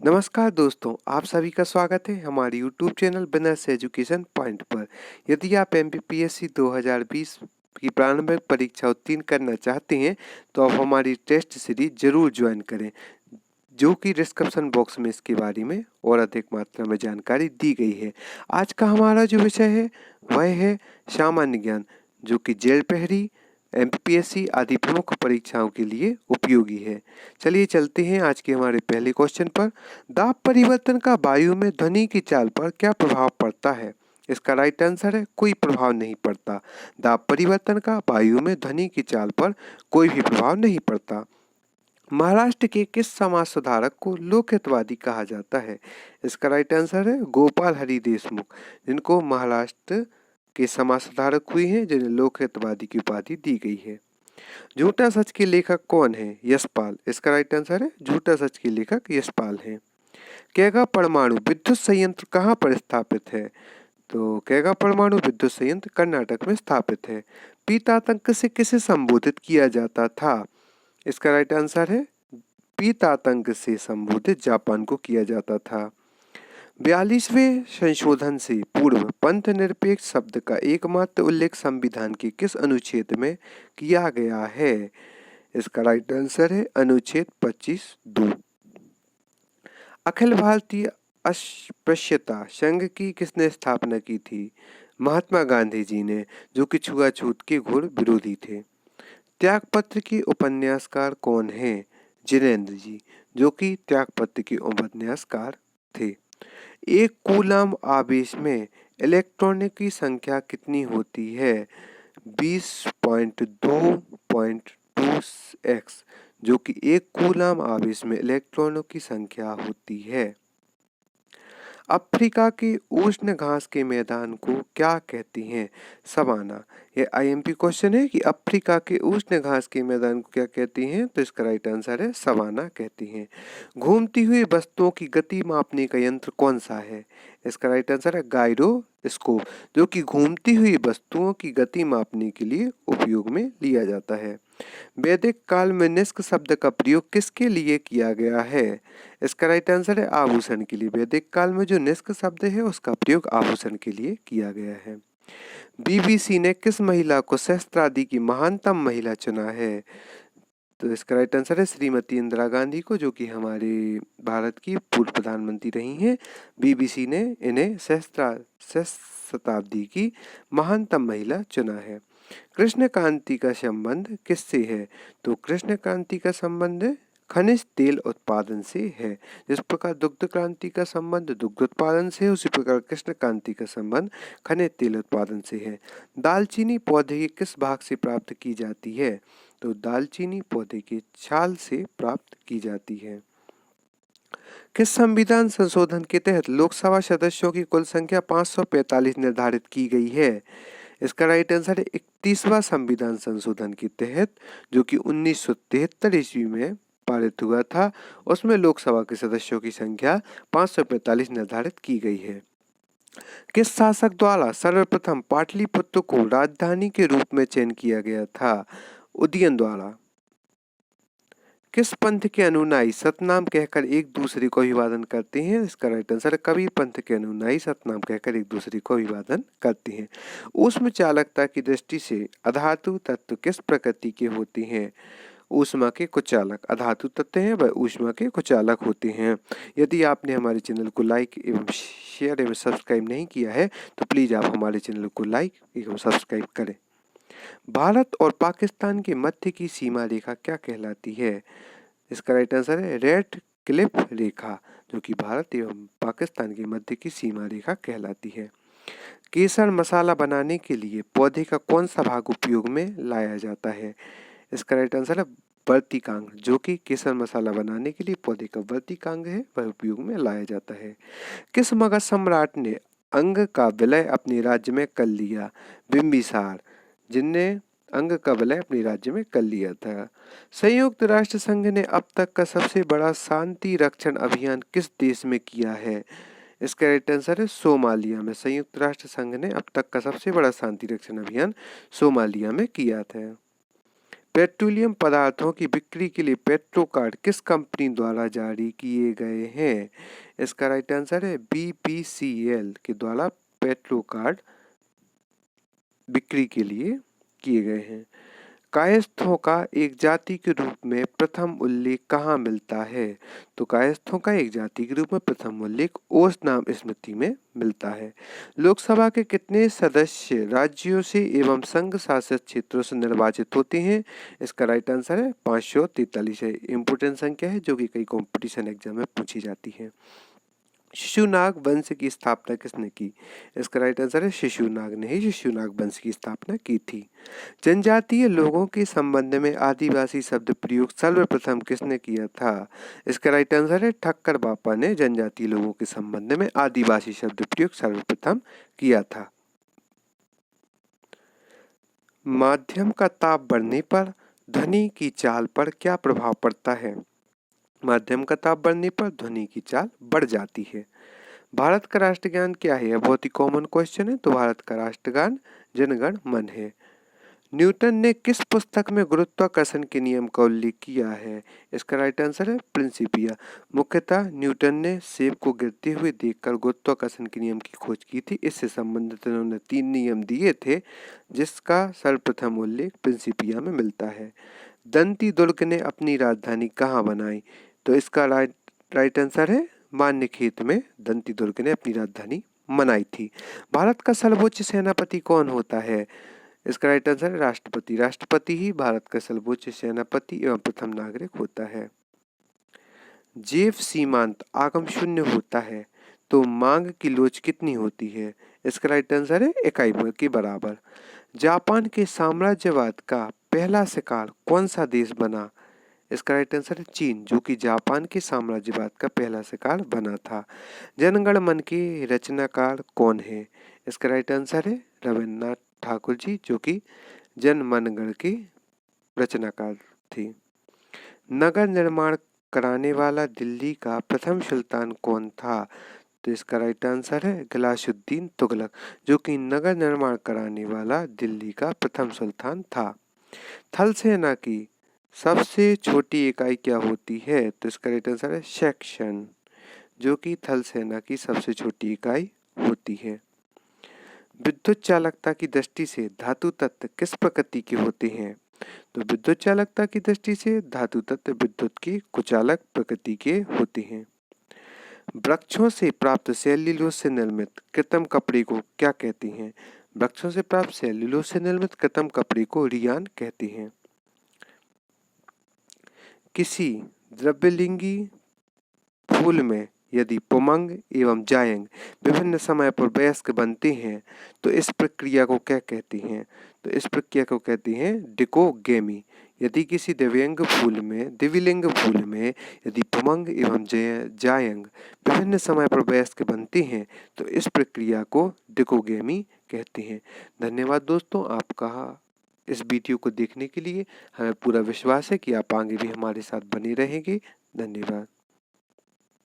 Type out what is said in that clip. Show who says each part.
Speaker 1: नमस्कार दोस्तों, आप सभी का स्वागत है हमारे YouTube channel business education point पर। यदि आप एमपीपीएससी 2020 की प्रारंभिक परीक्षा उत्तीर्ण करना चाहते हैं तो आप हमारी टेस्ट सीरीज जरूर ज्वाइन करें, जो कि डिस्क्रिप्शन बॉक्स में इसके बारे में और अधिक मात्रा में जानकारी दी गई है। आज का हमारा जो विषय है वह है सामान्य ज्ञान, जो कि जेल प्रहरी, एमपीएससी आदि प्रमुख परीक्षाओं के लिए उपयोगी है। चलिए चलते हैं आज के हमारे पहले क्वेश्चन पर। दाब परिवर्तन का वायु में ध्वनि की चाल पर क्या प्रभाव पड़ता है? इसका राइट आंसर है कोई प्रभाव नहीं पड़ता। दाब परिवर्तन का वायु में ध्वनि की चाल पर कोई भी प्रभाव नहीं पड़ता। महाराष्ट्र के किस समाज सुधारक को लोकहितवादी कहा जाता है? इसका राइट आंसर है गोपाल हरि देशमुख, जिनको महाराष्ट्र के समाज सुधारक हुए हैं, जिन्हें लोकहितवादी की उपाधि दी गई है। झूठा सच के लेखक कौन है? यशपाल। इसका राइट आंसर है झूठा सच के लेखक यशपाल हैं। कैगा परमाणु विद्युत संयंत्र कहाँ पर स्थापित है? तो कैगा परमाणु विद्युत संयंत्र कर्नाटक में स्थापित है। पीतातंक से किसे संबोधित किया जाता था? इसका राइट आंसर है पीतातंक से संबोधित जापान को किया जाता था। 42वें संशोधन से पूर्व पंथ निरपेक्ष शब्द का एकमात्र उल्लेख संविधान के किस अनुच्छेद में किया गया है? इसका राइट आंसर है अनुच्छेद 25(2). अखिल भारतीय अस्पृश्यता संघ की किसने स्थापना की थी? महात्मा गांधी जी ने, जो कि छुआछूत के घोर विरोधी थे। त्यागपत्र के उपन्यासकार कौन हैं? जिनेन्द्र जी, जो कि त्यागपत्र के उपन्यासकार थे। एक कूलम आवेश में इलेक्ट्रॉनों की संख्या कितनी होती है? 20.2.2x, जो कि एक कूलम आवेश में इलेक्ट्रॉनों की संख्या होती है। अफ्रीका के उष्ण घास के मैदान को क्या कहते हैं? सवाना। यह आईएमपी क्वेश्चन है कि अफ्रीका के उष्ण घास के मैदान को क्या कहते हैं, तो इसका राइट आंसर है सवाना कहते हैं। घूमती हुई वस्तुओं की गति मापने का यंत्र कौन सा है? इसका राइट आंसर है गायरोस्कोप, जो कि घूमती हुई वस्तुओं की गति मापने के लिए उपयोग में लिया जाता है। वैदिक काल में निष्क शब्द का प्रयोग किसके लिए किया गया है? इसका राइट आंसर है आभूषण के लिए। वैदिक काल में जो निष्क शब्द है उसका प्रयोग आभूषण के लिए किया गया है। बीबीसी ने किस महिला को सहस्त्राब्दी की महानतम महिला चुना है? तो इसका राइट आंसर है श्रीमती इंदिरा गांधी को, जो कि हमारे भारत की पूर्व प्रधानमंत्री रही हैं। बीबीसी ने इन्हें सहस्त्राब्दी की महानतम महिला चुना है। कृष्ण क्रांति का संबंध किससे है? तो कृष्ण क्रांति का संबंध खनिज तेल उत्पादन से है। जिस प्रकार दुग्ध क्रांति का संबंध दुग्ध उत्पादन से है, उसी प्रकार कृष्ण क्रांति का संबंध खनिज तेल उत्पादन से है। दालचीनी पौधे के किस भाग से प्राप्त की जाती है? तो दालचीनी पौधे के छाल से प्राप्त की जाती है। किस संविधान संशोधन के तहत लोकसभा सदस्यों की कुल संख्या 545 निर्धारित की गई है? इसका राइट आंसर है 31वां संविधान संशोधन के तहत, जो कि 1973 ईस्वी में पारित हुआ था। उसमें लोकसभा के सदस्यों की संख्या 545 निर्धारित की गई है। किस शासक द्वारा सर्वप्रथम पाटलिपुत्र को राजधानी के रूप में चयन किया गया था? उदयन द्वारा। किस पंथ के अनुयायी सतनाम कहकर एक दूसरे को अभिवादन करते हैं? इसका राइट आंसर है कबीर पंथ के अनुयायी सतनाम कहकर एक दूसरे को अभिवादन करते हैं। ऊष्म चालकता की दृष्टि से अधातु तत्व किस प्रकृति के होते हैं? ऊष्मा के कुचालक। अधातु तत्व हैं वह ऊष्मा के कुचालक होते हैं। यदि आपने हमारे चैनल को लाइक एवं शेयर एवं सब्सक्राइब नहीं किया है तो प्लीज़ आप हमारे चैनल को लाइक एवं सब्सक्राइब करें। भारत और पाकिस्तान के मध्य की सीमा रेखा क्या कहलाती है? इसका राइट आंसर है रेड क्लिफ रेखा, जो कि भारत एवं पाकिस्तान के मध्य की सीमा रेखा कहलाती है। केसर मसाला बनाने के लिए पौधे का कौन सा भाग उपयोग में लाया जाता है? इसका राइट आंसर है वर्तिकांग, जो कि केसर मसाला बनाने के लिए पौधे का वर्तिकांग है वह उपयोग में लाया जाता है। किस मगध सम्राट ने अंग का विलय अपने राज्य में कर लिया? बिंबिसार, जिनने अंग का विलय अपने राज्य में कर लिया था। संयुक्त राष्ट्र संघ ने अब तक का सबसे बड़ा शांति रक्षण अभियान किस देश में किया है? इसका राइट आंसर है सोमालिया में। संयुक्त राष्ट्र संघ ने अब तक का सबसे बड़ा शांति रक्षण अभियान सोमालिया में किया था। पेट्रोलियम पदार्थों की बिक्री के लिए पेट्रो कार्ड किस कंपनी द्वारा जारी किए गए हैं? इसका राइट आंसर है BPCL के द्वारा पेट्रो कार्ड बिक्री के लिए किए गए हैं। कायस्थों का एक जाति के रूप में प्रथम उल्लेख कहाँ मिलता है? तो कायस्थों का एक जाति के रूप में प्रथम उल्लेख ओस नाम स्मृति में मिलता है। लोकसभा के कितने सदस्य राज्यों से एवं संघ शासित क्षेत्रों से निर्वाचित होते हैं? इसका राइट आंसर है 543 है। इंपोर्टेंट संख्या है जो कि कई कॉम्पिटिशन एग्जाम में पूछी जाती है। शिशुनाग वंश की स्थापना किसने की? इसका राइट आंसर है शिशुनाग ने ही शिशुनाग वंश की स्थापना की थी। जनजातीय लोगों के संबंध में आदिवासी शब्द प्रयोग सर्वप्रथम किसने किया था? इसका राइट आंसर है ठक्कर बापा ने जनजातीय लोगों के संबंध में आदिवासी शब्द प्रयोग सर्वप्रथम किया था। माध्यम का ताप बढ़ने पर ध्वनि की चाल पर क्या प्रभाव पड़ता है? माध्यम का ताप बढ़ने पर ध्वनि की चाल बढ़ जाती है। भारत का राष्ट्रगान क्या है? यह बहुत ही कॉमन क्वेश्चन है। तो भारत का राष्ट्रगान जन गण मन है। न्यूटन ने किस पुस्तक में गुरुत्वाकर्षण के नियम का उल्लेख किया है? इसका राइट आंसर है प्रिंसिपिया। मुख्यतः न्यूटन ने सेब को गिरते हुए देखकर गुरुत्वाकर्षण के नियम की खोज की थी। इससे संबंधित उन्होंने 3 नियम दिए थे जिसका सर्वप्रथम उल्लेख प्रिंसिपिया में मिलता है। दंती दुर्ग ने अपनी राजधानी कहाँ बनाई? तो इसका राइट आंसर है मान्यखेत में दंती दुर्ग ने अपनी राजधानी बनाई थी। भारत का सर्वोच्च सेनापति कौन होता है? इसका राइट आंसर है राष्ट्रपति। राष्ट्रपति ही भारत का सर्वोच्च सेनापति एवं प्रथम नागरिक होता है। जेफ सीमांत आगम शून्य होता है तो मांग की लोच कितनी होती है? इसका राइट आंसर है इकाई के बराबर। जापान के साम्राज्यवाद का पहला शिकार कौन सा देश बना? इसका राइट आंसर है चीन, जो कि जापान के साम्राज्यवाद का पहला शिकार बना था। जनगण मन के रचनाकार कौन है? इसका राइट आंसर है रविन्द्रनाथ ठाकुर जी, जो कि जन मन गण के रचनाकार थे। नगर निर्माण कराने वाला दिल्ली का प्रथम सुल्तान कौन था? तो इसका राइट आंसर है गिलासुद्दीन तुगलक, जो कि नगर निर्माण कराने वाला दिल्ली का प्रथम सुल्तान था। थल सेना की सबसे छोटी इकाई क्या होती है? तो इसका राइट आंसर है सेक्शन, जो कि थल सेना की सबसे छोटी इकाई होती है। विद्युत चालकता की दृष्टि से धातु तत्व किस प्रकृति के होते हैं? तो विद्युत चालकता की दृष्टि से धातु तत्व विद्युत की कुचालक प्रकृति के होते हैं। वृक्षों से प्राप्त सेल्यूलोज से निर्मित कृत्रिम कपड़े को क्या कहते हैं? वृक्षों से प्राप्त सेल्यूलोज से निर्मित कृत्रिम कपड़े को रियान कहते हैं। किसी द्रव्यलिंगी फूल में यदि पुमंग एवं जायंग विभिन्न समय पर वयस्क बनते हैं तो इस प्रक्रिया को क्या कहते हैं? तो इस प्रक्रिया को कहते हैं डिकोगेमी। यदि किसी दिव्यलिंग फूल में यदि पुमंग एवं जायंग विभिन्न समय पर वयस्क बनते हैं तो इस प्रक्रिया को डिकोगेमी कहते हैं। धन्यवाद दोस्तों आपका इस वीडियो को देखने के लिए। हमें पूरा विश्वास है कि आप आगे भी हमारे साथ बने रहेंगे। धन्यवाद।